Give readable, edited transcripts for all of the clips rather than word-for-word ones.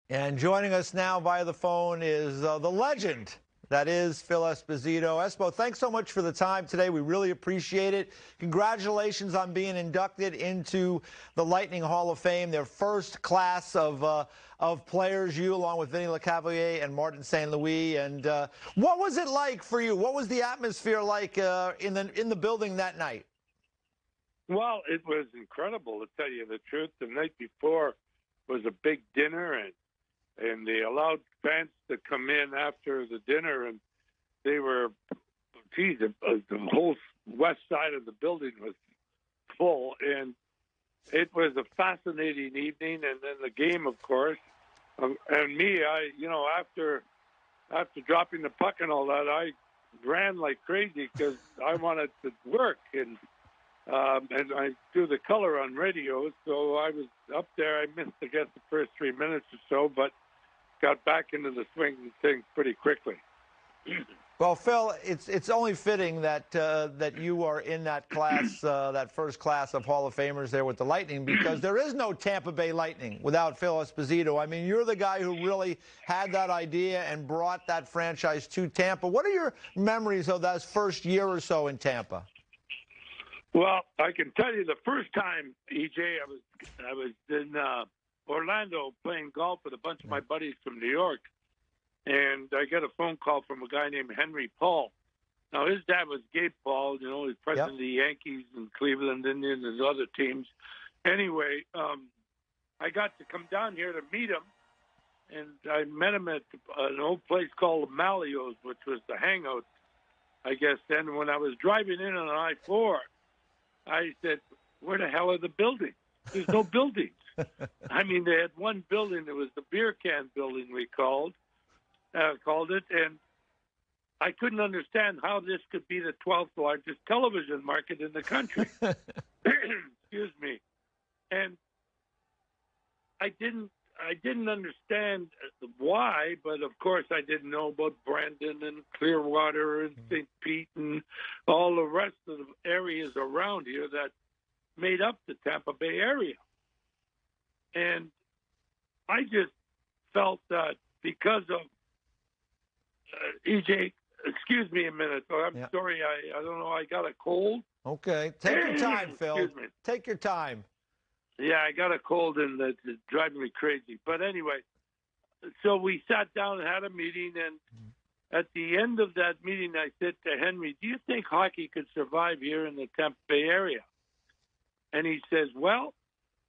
And joining us now via the phone is the legend that is Phil Esposito. Espo, thanks so much for the time today. We really appreciate it. Congratulations on being inducted into the Lightning Hall of Fame, their first class of players, you along with Vinny Lecavalier and Martin St. Louis. And what was it like for you? What was the atmosphere like in the building that night? Well, it was incredible, to tell you the truth. The night before was a big dinner, and they allowed fans to come in after the dinner, and they were, geez, the whole west side of the building was full, and it was a fascinating evening. And then the game, of course, and me, after dropping the puck and all that, I ran like crazy because I wanted to work, and I do the color on radio, so I was up there. I missed, I guess, the first 3 minutes or so, but got back into the swing of things pretty quickly. Well, Phil, it's only fitting that that you are in that class, that first class of Hall of Famers there with the Lightning, because there is no Tampa Bay Lightning without Phil Esposito. I mean, you're the guy who really had that idea and brought that franchise to Tampa. What are your memories of that first year or so in Tampa? Well, I can tell you the first time, EJ, I was in Orlando playing golf with a bunch of my buddies from New York, and I got a phone call from a guy named Henry Paul. Now, his dad was Gabe Paul, he's president of the Yankees and Cleveland Indians and other teams. Anyway, I got to come down here to meet him, and I met him at an old place called Malio's, which was the hangout, I guess. Then when I was driving in on I-4, I said, where the hell are the buildings? There's no buildings. I mean, they had one building. It was the beer can building, we called it. And I couldn't understand how this could be the 12th largest television market in the country. Excuse me. And I didn't understand why, but of course I didn't know about Brandon and Clearwater and St. Pete and all the rest of the areas around here that made up the Tampa Bay area. And I just felt that because of EJ, excuse me a minute. I'm sorry. I don't know. I got a cold. Okay. Take your time, Phil. Excuse me. Take your time. Yeah, I got a cold, and it's driving me crazy. But anyway, so we sat down and had a meeting, and at the end of that meeting, I said to Henry, do you think hockey could survive here in the Tampa Bay area? And he says, well,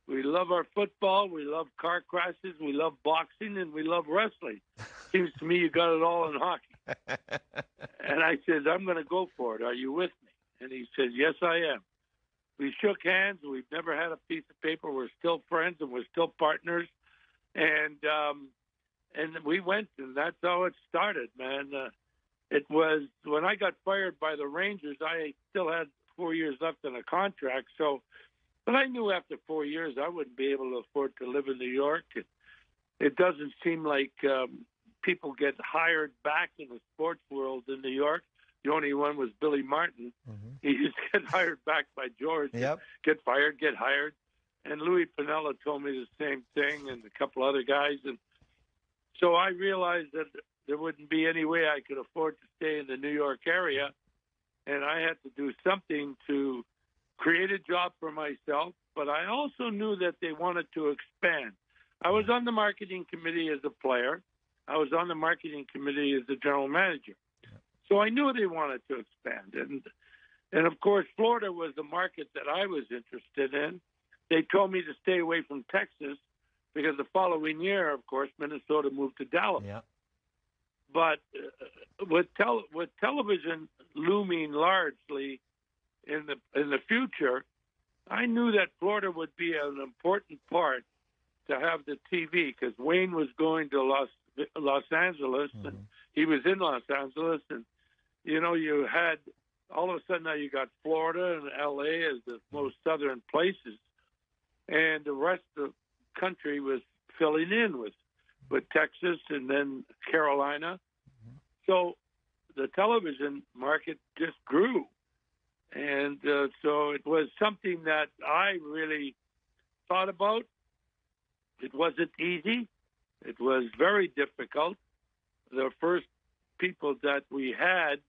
we love our football, we love car crashes, we love boxing, and we love wrestling. Seems to me you got it all in hockey. And I said, I'm going to go for it. Are you with me? And he said, yes, I am. We shook hands. We've never had a piece of paper. We're still friends, and we're still partners. And we went, and that's how it started, man. It was when I got fired by the Rangers, I still had 4 years left in a contract. But I knew after 4 years I wouldn't be able to afford to live in New York. It doesn't seem like people get hired back in the sports world in New York. The only one was Billy Martin. He used to get hired back by George. Get fired, get hired. And Louis Piniella told me the same thing, and a couple other guys. And so I realized that there wouldn't be any way I could afford to stay in the New York area, and I had to do something to create a job for myself. But I also knew that they wanted to expand. I was on the marketing committee as a player. I was on the marketing committee as a general manager. So I knew they wanted to expand. And of course, Florida was the market that I was interested in. They told me to stay away from Texas because the following year, of course, Minnesota moved to Dallas. But with television looming largely in the future, I knew that Florida would be an important part to have the TV, because Wayne was going to Los Angeles, and he was in Los Angeles, and you had all of a sudden now you got Florida and L.A. as the most southern places, and the rest of the country was filling in with Texas and then Carolina. So the television market just grew, and so it was something that I really thought about. It wasn't easy. It was very difficult. The first people that we had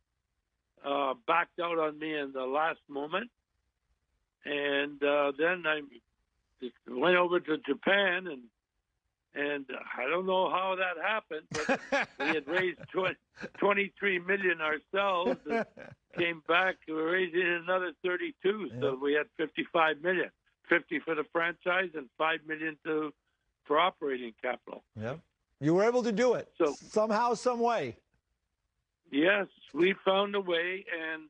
backed out on me in the last moment. And then I just went over to Japan, and I don't know how that happened, but we had raised $23 million ourselves, and came back. We were raising another 32, so we had $55 million, 50 for the franchise, and $5 million for operating capital. Yep, you were able to do it. So somehow, some way. Yes, we found a way, and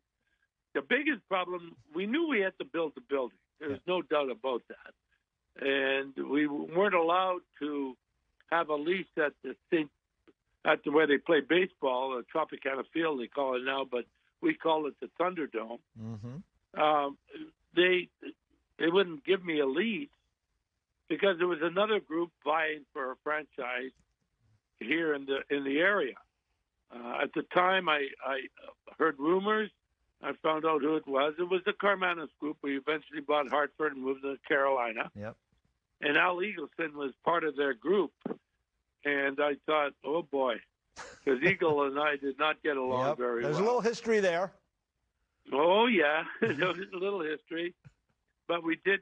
the biggest problem, we knew we had to build the building. There's no doubt about that. And we weren't allowed to have a lease at the where they play baseball, the Tropicana Field they call it now, but we call it the Thunderdome. Mm-hmm. They wouldn't give me a lease because there was another group vying for a franchise here in the area. At the time, I heard rumors. I found out who it was. It was the Carmanis Group. We eventually bought Hartford and moved to Carolina. Yep. And Al Eagleson was part of their group. And I thought, oh, boy, because Eagle and I did not get along very well. There's a little history there. Oh, yeah. There was a little history. But we did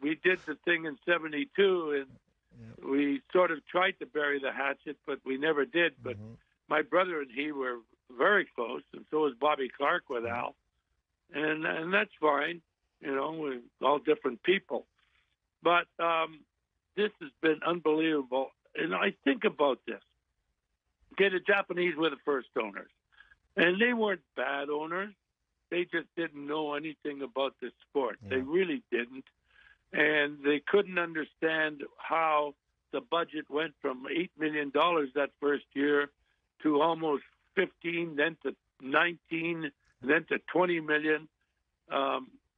the thing in 72, and we sort of tried to bury the hatchet, but we never did. But my brother and he were very close, and so was Bobby Clark with Al. And that's fine. You know, we're all different people. But this has been unbelievable. And I think about this. Okay, the Japanese were the first owners. And they weren't bad owners. They just didn't know anything about the sport. Yeah. They really didn't. And they couldn't understand how the budget went from $8 million that first year to almost 15, then to 19, then to 20 million.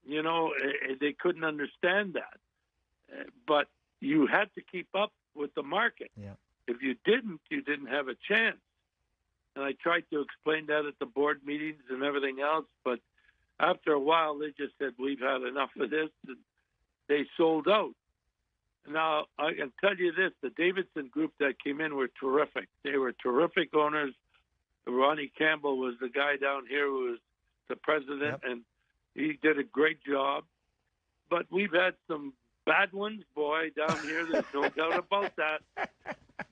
You know, they couldn't understand that. But you had to keep up with the market. Yeah. If you didn't have a chance. And I tried to explain that at the board meetings and everything else, but after a while they just said, we've had enough of this, and they sold out. Now, I can tell you this, the Davidson group that came in were terrific. They were terrific owners. Ronnie Campbell was the guy down here who was the president, and he did a great job. But we've had some bad ones, boy, down here. There's no doubt about that.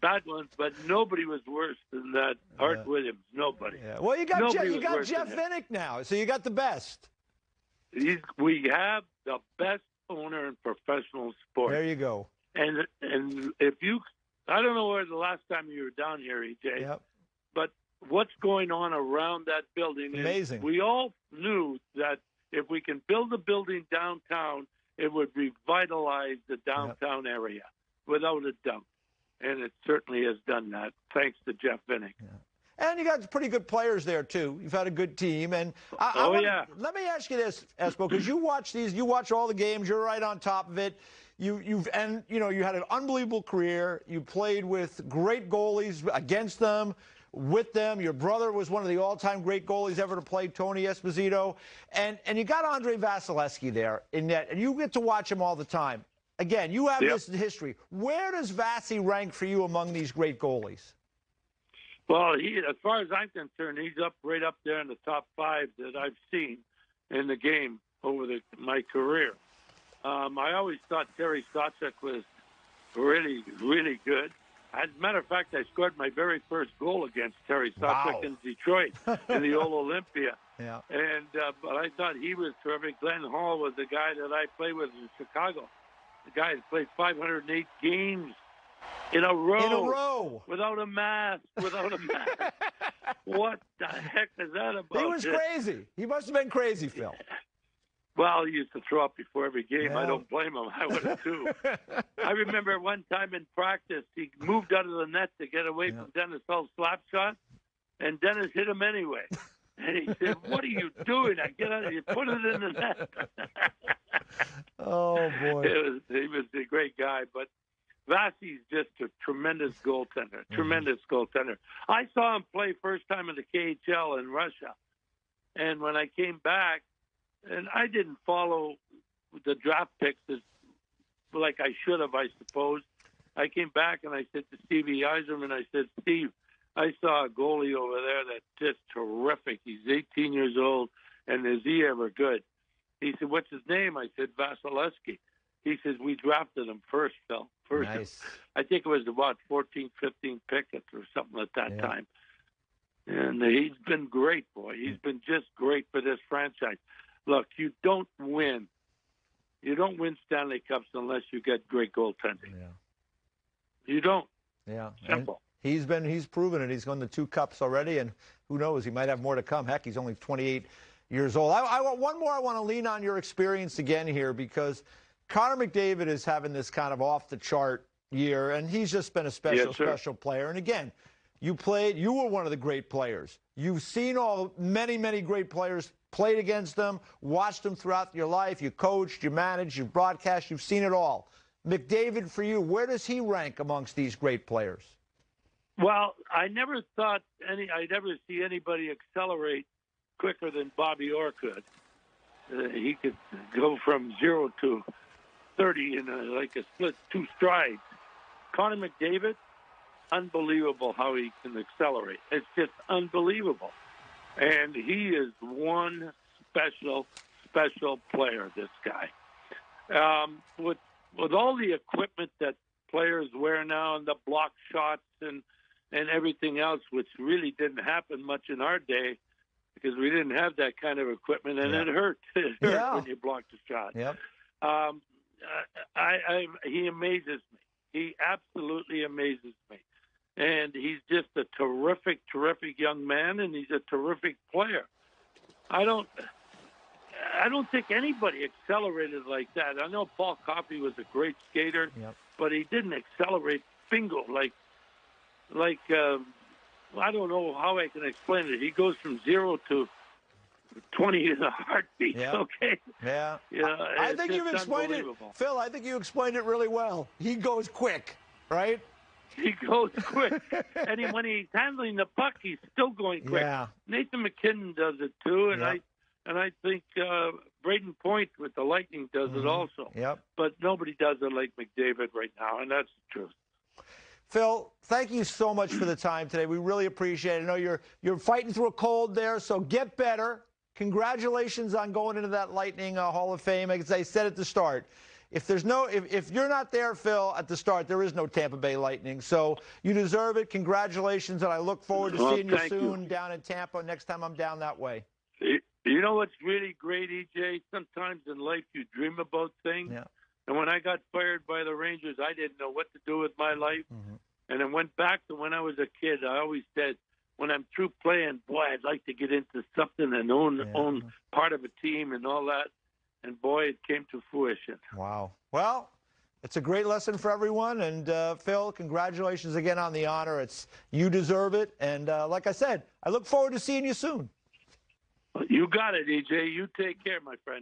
Bad ones, but nobody was worse than that Art Williams. Nobody. Yeah. Well, you got Jeff Vinnick now, so you got the best. We have the best owner in professional sport. There you go. And if you, I don't know where the last time you were down here, EJ, but what's going on around that building is amazing. We all knew that if we can build a building downtown, it would revitalize the downtown area, without a doubt. And it certainly has done that, thanks to Jeff Vinnick. Yeah. And you got pretty good players there, too. You've had a good team. And let me ask you this, Espo, because you watch all the games. You're right on top of it. You had an unbelievable career. You played with great goalies, against them, with them. Your brother was one of the all-time great goalies ever to play, Tony Esposito. And you got Andre Vasilevsky there in net, and you get to watch him all the time. Again, you have this history. Where does Vasi rank for you among these great goalies? Well, as far as I'm concerned, he's right up there in the top 5 that I've seen in the game over my career. I always thought Terry Stotchuk was really, really good. As a matter of fact, I scored my very first goal against Terry Stotchuk in Detroit in the old Olympia. Yeah. And but I thought he was terrific. Glenn Hall was the guy that I played with in Chicago. The guy that played 508 games in a row. Without a mask. What the heck is that about? He was crazy. He must have been crazy, Phil. Well, he used to throw up before every game. I don't blame him. I would have, too. I remember one time in practice, he moved out of the net to get away from Dennis Hull's slap shot, and Dennis hit him anyway. And he said, "What are you doing? I get out of here. Put it in the net." Oh, boy. He was a great guy, but Vasi's just a tremendous goaltender, goaltender. I saw him play first time in the KHL in Russia. And when I came back, and I didn't follow the draft picks like I should have, I suppose. I came back and I said to Stevie Eiserman, I said, Steve, I saw a goalie over there that's just terrific. He's 18 years old, and is he ever good? He said, what's his name? I said, Vasilevsky. He says, we drafted him first, Phil. First. Nice. I think it was about 14, 15 pickets or something at that time. And he's been great, boy. He's been just great for this franchise. Look, you don't win. You don't win Stanley Cups unless you get great goaltending. Yeah. You don't. Yeah. Simple. And he's proven it. He's won the 2 cups already, and who knows? He might have more to come. Heck, he's only 28 years old. I want one more. I want to lean on your experience again here, because Connor McDavid is having this kind of off-the-chart year, and he's just been a special player. And again, you were one of the great players. You've seen many great players, played against them, watched them throughout your life. You coached, you managed, you broadcast, you've seen it all. McDavid, for you, where does he rank amongst these great players? Well, I never thought I'd ever see anybody accelerate quicker than Bobby Orr could. He could go from 0 to 30 in like a split 2 strides. Connor McDavid, unbelievable how he can accelerate. It's just unbelievable. And he is one special player, this guy. With all the equipment that players wear now, and the block shots and everything else, which really didn't happen much in our day because we didn't have that kind of equipment, and it hurt. It hurt when you blocked a shot. Yep. He amazes me. He absolutely amazes me. And he's just a terrific young man, and he's a terrific player. I don't think anybody accelerated like that. I know Paul Coffey was a great skater, but he didn't accelerate bingo like I don't know how I can explain it. He goes from 0 to 20 in a heartbeat. Okay. Yeah. I think you've explained it, Phil. I think you explained it really well. He goes quick, right? He goes quick, and when he's handling the puck, he's still going quick. Yeah. Nathan McKinnon does it too, and I think Braden Point with the Lightning does it also. Yep. But nobody does it like McDavid right now, and that's the truth. Phil, thank you so much for the time today. We really appreciate it. I know you're fighting through a cold there, so get better. Congratulations on going into that Lightning Hall of Fame. As I said at the start, if you're not there, Phil, at the start, there is no Tampa Bay Lightning. So you deserve it. Congratulations, and I look forward to seeing you soon down in Tampa next time I'm down that way. You know what's really great, EJ? Sometimes in life you dream about things. Yeah. And when I got fired by the Rangers, I didn't know what to do with my life. And I went back to when I was a kid. I always said, when I'm through playing, boy, I'd like to get into something and own part of a team and all that. And, boy, it came to fruition. Wow. Well, it's a great lesson for everyone. And, Phil, congratulations again on the honor. You deserve it. And, like I said, I look forward to seeing you soon. You got it, EJ. You take care, my friend.